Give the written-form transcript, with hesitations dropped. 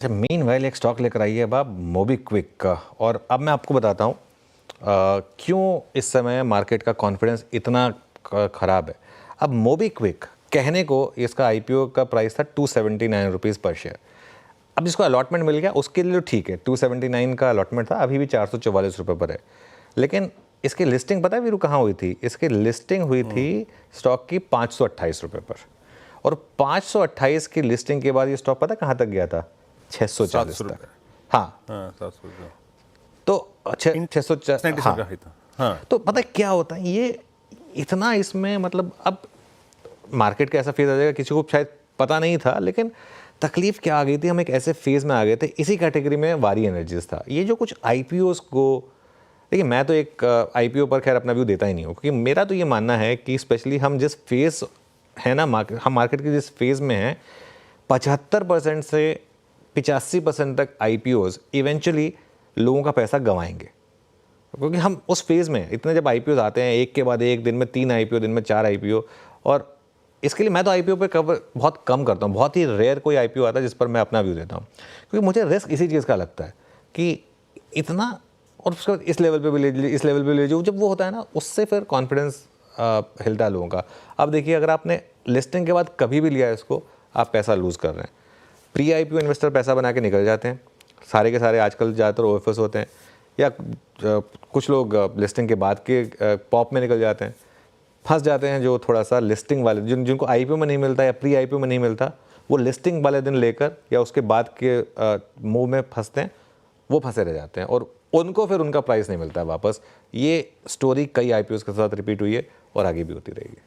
अच्छा, मीनवाइल एक स्टॉक लेकर आई है अब आप मोबीक्विक का। और अब मैं आपको बताता हूँ क्यों इस समय मार्केट का कॉन्फिडेंस इतना ख़राब है। अब मोबीक्विक कहने को इसका आईपीओ का प्राइस था 279 रुपीज़ पर शेयर। अब जिसको अलॉटमेंट मिल गया उसके लिए ठीक है, 279 का अलॉटमेंट था, अभी भी 444 रुपये पर है। लेकिन इसकी लिस्टिंग पता है वीरू कहाँ हुई थी? इसकी लिस्टिंग हुई थी स्टॉक की 528 रुपये पर, और 528 की लिस्टिंग के बाद ये स्टॉक पता कहाँ तक गया था? 640 तक। हाँ, 700। तो अच्छा 640। हाँ, हाँ, तो पता है क्या होता है, ये इतना इसमें मतलब अब मार्केट का ऐसा फेज आ जाएगा, किसी को शायद पता नहीं था, लेकिन तकलीफ क्या आ गई थी, हम एक ऐसे फेज में आ गए थे। इसी कैटेगरी में वारी एनर्जीज था। ये जो कुछ आईपीओस को, देखिए मैं तो एक आईपीओ पर खैर अपना व्यू देता ही नहीं हूँ, क्योंकि मेरा तो ये मानना है कि स्पेशली हम जिस फेज है ना, हम मार्केट के जिस फेज में हैं, 75% से 85% तक आईपीओज इवेंचुअली लोगों का पैसा गंवाएंगे, क्योंकि हम उस फेज में इतने जब आईपीओज आते हैं, एक के बाद एक, दिन में 3 आईपीओ, दिन में 4 आईपीओ। और इसके लिए मैं तो आईपीओ पे कवर बहुत कम करता हूँ, बहुत ही रेयर कोई आईपीओ आता है जिस पर मैं अपना व्यू देता हूँ, क्योंकि मुझे रिस्क इसी चीज़ का लगता है कि इतना, और उसके बाद इस लेवल पे भी ले लीजिए, इस लेवल पे ले लीजिए, जब वो होता है ना, उससे फिर कॉन्फिडेंस हिलता है लोगों का। अब देखिए, अगर आपने लिस्टिंग के बाद कभी भी लिया है इसको, आप पैसा लूज़ कर रहे हैं। प्री आईपीओ इन्वेस्टर पैसा बना के निकल जाते हैं, सारे के सारे आजकल ज़्यादातर ओएफएस होते हैं, या कुछ लोग लिस्टिंग के बाद के पॉप में निकल जाते हैं। फंस जाते हैं जो थोड़ा सा लिस्टिंग वाले, जिनको आईपीओ में नहीं मिलता या प्री आईपीओ में नहीं मिलता, वो लिस्टिंग वाले दिन लेकर या उसके बाद के मूव में फंसते हैं, वो फंसे रह जाते हैं और उनको फिर उनका प्राइस नहीं मिलता वापस। ये स्टोरी कई आईपीओ के साथ रिपीट हुई है और आगे भी होती रहेगी।